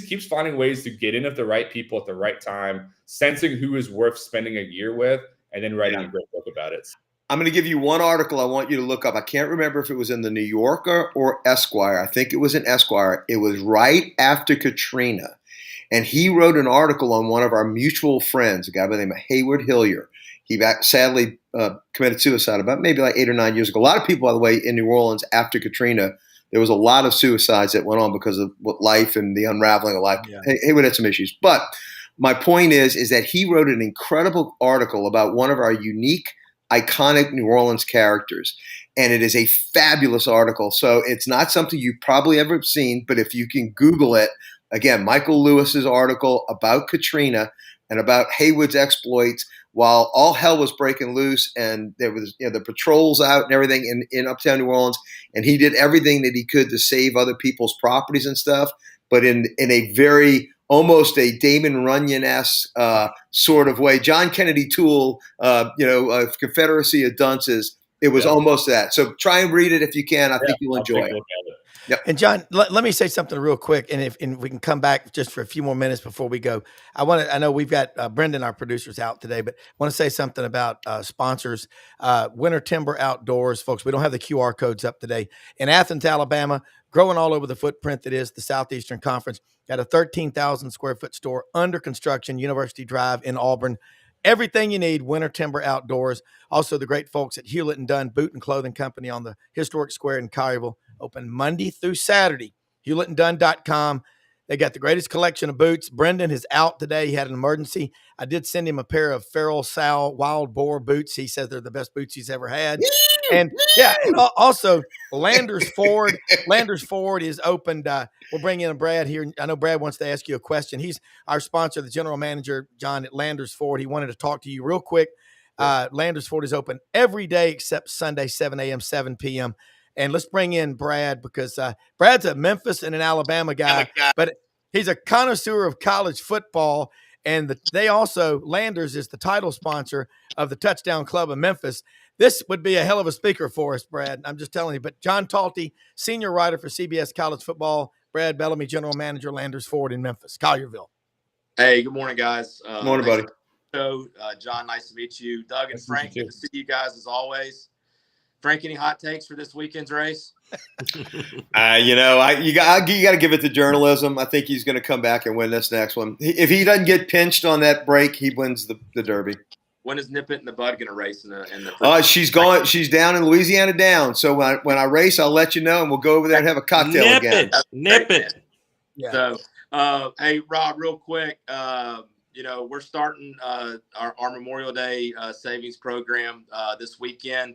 keeps finding ways to get in at the right people at the right time, sensing who is worth spending a year with, and then writing a great book about it. I'm going to give you one article I want you to look up. I can't remember if it was in the New Yorker or Esquire. I think it was in Esquire. It was right after Katrina. And he wrote an article on one of our mutual friends, a guy by the name of Hayward Hillier. He sadly committed suicide about maybe 8 or 9 years ago. A lot of people, by the way, in New Orleans after Katrina, there was a lot of suicides that went on because of life and the unraveling of life. Yeah. Hayward had some issues. But my point is that he wrote an incredible article about one of our unique, iconic New Orleans characters. And it is a fabulous article. So it's not something you've probably ever seen, but if you can Google it, again, Michael Lewis's article about Katrina and about Hayward's exploits while all hell was breaking loose and there was the patrols out and everything in uptown New Orleans. And he did everything that he could to save other people's properties and stuff, but in a very almost a Damon Runyon-esque sort of way. John Kennedy Toole, Confederacy of Dunces. It was almost that. So try and read it if you can. I think you'll enjoy it. Yep. And John, let me say something real quick, and we can come back just for a few more minutes before we go. I know we've got Brendan, our producer's out today, but I want to say something about sponsors. Winter Timber Outdoors, folks. We don't have the QR codes up today. In Athens, Alabama, growing all over the footprint that is the Southeastern Conference, got a 13,000 square foot store under construction, University Drive in Auburn. Everything you need, Winter Timber Outdoors. Also, the great folks at Hewlett and Dunn Boot and Clothing Company on the Historic Square in Collierville, open Monday through Saturday. HewlettandDunn.com. They got the greatest collection of boots. Brendan is out today. He had an emergency. I did send him a pair of Feral Sal Wild Boar boots. He says they're the best boots he's ever had. And also Landers Ford. Landers Ford is opened. We'll bring in Brad here. I know Brad wants to ask you a question. He's our sponsor, the general manager, John, at Landers Ford. He wanted to talk to you real quick. Landers Ford is open every day except Sunday, 7 a.m., 7 p.m. And let's bring in Brad because Brad's a Memphis and an Alabama guy, but he's a connoisseur of college football. And they also, Landers is the title sponsor of the Touchdown Club of Memphis. This would be a hell of a speaker for us, Brad. I'm just telling you. But John Talty, senior writer for CBS College Football, Brad Bellamy, general manager, Landers Ford in Memphis, Collierville. Hey, good morning, guys. Morning, buddy. John, nice to meet you. Doug and Frank, good to see you guys as always. Frank, any hot takes for this weekend's race? You got to give it to journalism. I think he's going to come back and win this next one. If he doesn't get pinched on that break, he wins the Derby. When is Nip It and the Bud going to race in the? She's going. She's down in Louisiana Down. So when I race, I'll let you know, and we'll go over there and have a cocktail again. Nip it. Yeah. So, hey, Rob, real quick. We're starting our Memorial Day savings program this weekend.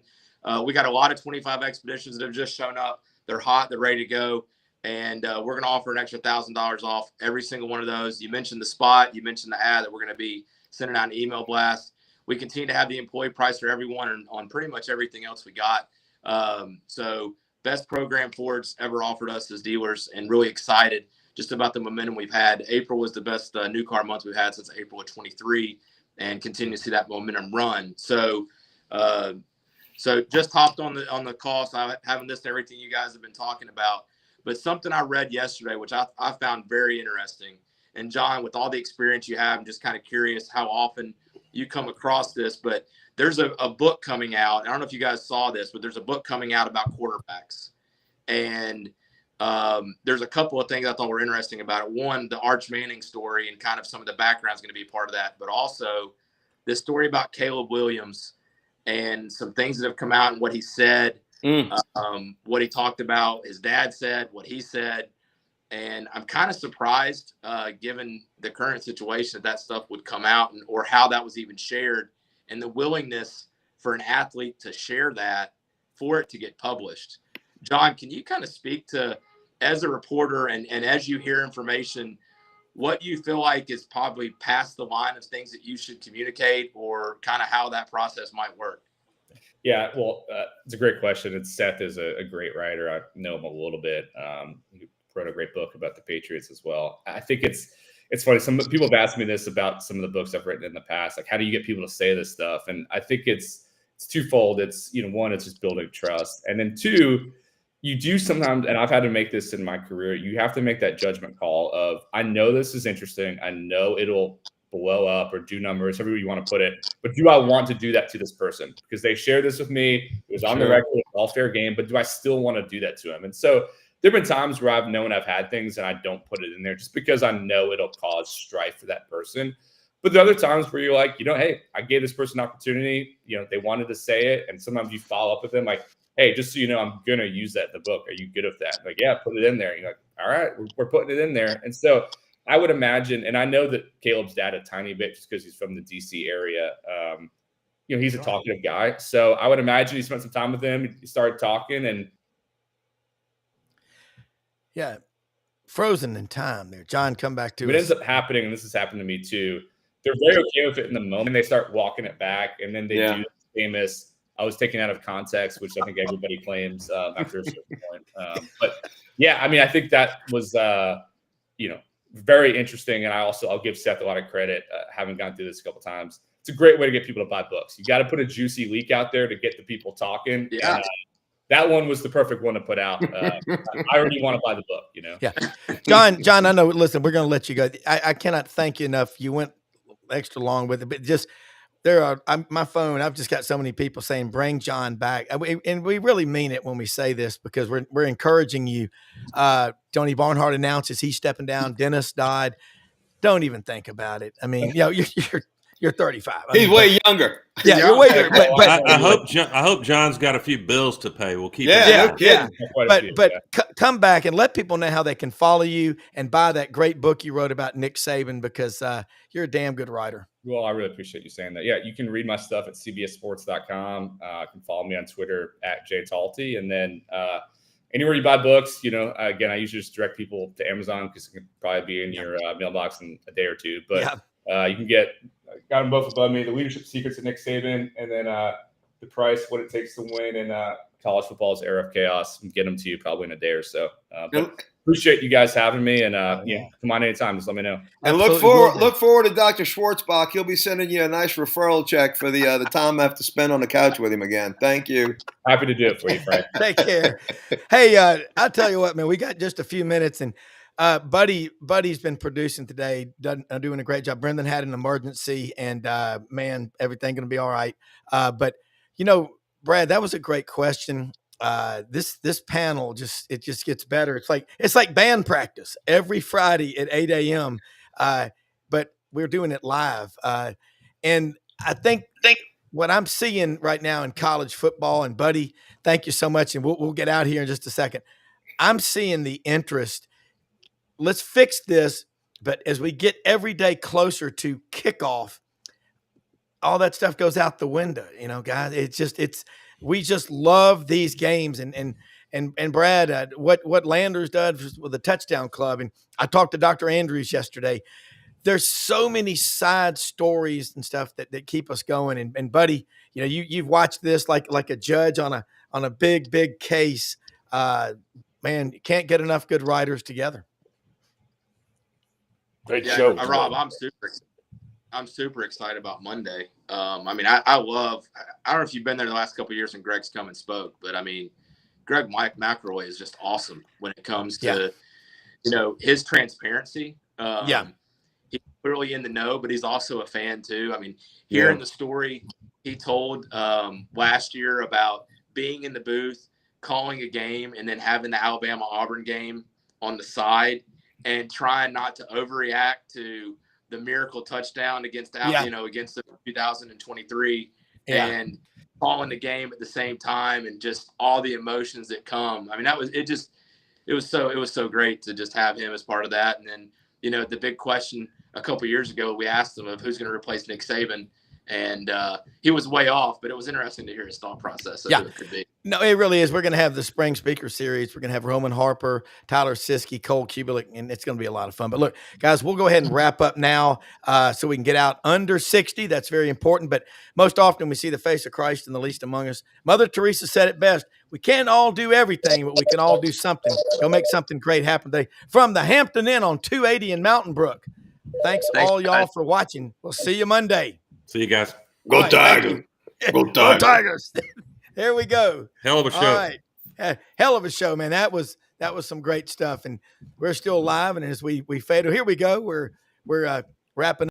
We got a lot of 25 expeditions that have just shown up. They're hot. They're ready to go. And we're going to offer an extra $1,000 off every single one of those. You mentioned the spot. You mentioned the ad that we're going to be sending out an email blast. We continue to have the employee price for everyone on pretty much everything else we got. So best program Ford's ever offered us as dealers, and really excited just about the momentum we've had. April was the best new car month we've had since April of 23, and continue to see that momentum run. So just hopped on the call, so I haven't listened to everything you guys have been talking about. But something I read yesterday, which I found very interesting. And John, with all the experience you have, I'm just kind of curious how often you come across this. But there's a book coming out. I don't know if you guys saw this, but there's a book coming out about quarterbacks. And there's a couple of things I thought were interesting about it. One, the Arch Manning story and kind of some of the background is going to be part of that. But also this story about Caleb Williams and some things that have come out and what he said, what he talked about, his dad said, what he said. And I'm kind of surprised, given the current situation, that stuff would come out or how that was even shared, and the willingness for an athlete to share that for it to get published. John, can you kind of speak to, as a reporter and as you hear information, what you feel like is probably past the line of things that you should communicate, or kind of how that process might work? Yeah, well, it's a great question. And Seth is a great writer. I know him a little bit. He wrote a great book about the Patriots as well. I think it's funny. Some people have asked me this about some of the books I've written in the past. Like, how do you get people to say this stuff? And I think it's twofold. It's, one, it's just building trust. And then two, you do sometimes, and I've had to make this in my career, you have to make that judgment call of, I know this is interesting. I know it'll blow up or do numbers, however you want to put it. But do I want to do that to this person? Because they shared this with me. It was on the record, all fair game. But do I still want to do that to him? And so there have been times where I've known I've had things and I don't put it in there just because I know it'll cause strife for that person. But there are other times where you're like, hey, I gave this person an opportunity. They wanted to say it. And sometimes you follow up with them like, hey, just so you know, I'm going to use that in the book. Are you good with that? Like, yeah, put it in there. And you're like, all right, we're putting it in there. And so I would imagine, and I know that Caleb's dad a tiny bit just because he's from the DC area. He's a talkative guy. So I would imagine he spent some time with him. He started talking and. Yeah. Frozen in time there. John, come back to it. It ends up happening, and this has happened to me too. They're very okay with it in the moment. They start walking it back, and then they do the famous, I was taken out of context, which I think everybody claims after a certain point. But yeah, I mean, I think that was, very interesting. And I'll give Seth a lot of credit, having gone through this a couple times. It's a great way to get people to buy books. You got to put a juicy leak out there to get the people talking. Yeah. And, that one was the perfect one to put out. I already want to buy the book, Yeah. John, I know, listen, we're going to let you go. I cannot thank you enough. You went extra long with it, but just my phone, I've just got so many people saying, bring John back. And we really mean it when we say this, because we're encouraging you. Tony Barnhart announces he's stepping down. Dennis died. Don't even think about it. I mean, you're 35. He's way younger. Yeah, you're way younger. But I hope John's got a few bills to pay. We'll keep. But come back and let people know how they can follow you and buy that great book you wrote about Nick Saban, because you're a damn good writer. Well, I really appreciate you saying that. Yeah, you can read my stuff at cbssports.com. You can follow me on Twitter at jtalty, and then anywhere you buy books, again, I usually just direct people to Amazon because it can probably be in your mailbox in a day or two. But you can got them both above me, The Leadership Secrets of Nick Saban, and then The Price, What It Takes to Win in College Football's Era of Chaos, and get them to you probably in a day or so. But appreciate you guys having me, and come on anytime. Just let me know. And look forward to Dr. Schwartzbach. He'll be sending you a nice referral check for the time I have to spend on the couch with him again. Thank you. Happy to do it for you, Frank. Take care. Hey, I'll tell you what, man, we got just a few minutes, and Buddy's been producing today, doing a great job. Brendan had an emergency, and man, everything going to be all right. But Brad, that was a great question. This panel just gets better. It's like band practice every Friday at 8 a.m. But we're doing it live. And I think what I'm seeing right now in college football, and Buddy, thank you so much. And we'll get out here in just a second. I'm seeing the interest. Let's fix this. But as we get every day closer to kickoff, all that stuff goes out the window, guys. We just love these games. And Brad, what Landers does with the touchdown club. And I talked to Dr. Andrews yesterday. There's so many side stories and stuff that keep us going. And Buddy, you've watched this like a judge on a big case. Man, you can't get enough good writers together. Great show, Rob. I'm super excited about Monday. I love. I don't know if you've been there the last couple of years and Greg's come and spoke, but Greg McElroy is just awesome when it comes to his transparency. He's clearly in the know, but he's also a fan too. Hearing the story he told last year about being in the booth, calling a game, and then having the Alabama-Auburn game on the side and trying not to overreact to the miracle touchdown against against the 2023 and calling the game at the same time, and just all the emotions that come. It was so great to just have him as part of that. And then, the big question a couple of years ago, we asked him of who's going to replace Nick Saban, and he was way off, but it was interesting to hear his thought process of who it could be. No, it really is. We're going to have the spring speaker series. We're going to have Roman Harper, Tyler Siskey, Cole Kubelik, and it's going to be a lot of fun. But look, guys, we'll go ahead and wrap up now so we can get out under 60. That's very important. But most often we see the face of Christ in the least among us. Mother Teresa said it best. We can't all do everything, but we can all do something. Go make something great happen today. From the Hampton Inn on 280 in Mountain Brook. Thanks all y'all for watching. We'll see you Monday. See you guys. Go Tigers. Go Tigers. Go Tigers. There we go. Hell of a show. All right. Hell of a show, man. That was some great stuff. And we're still live. And as we fade, here we go. We're wrapping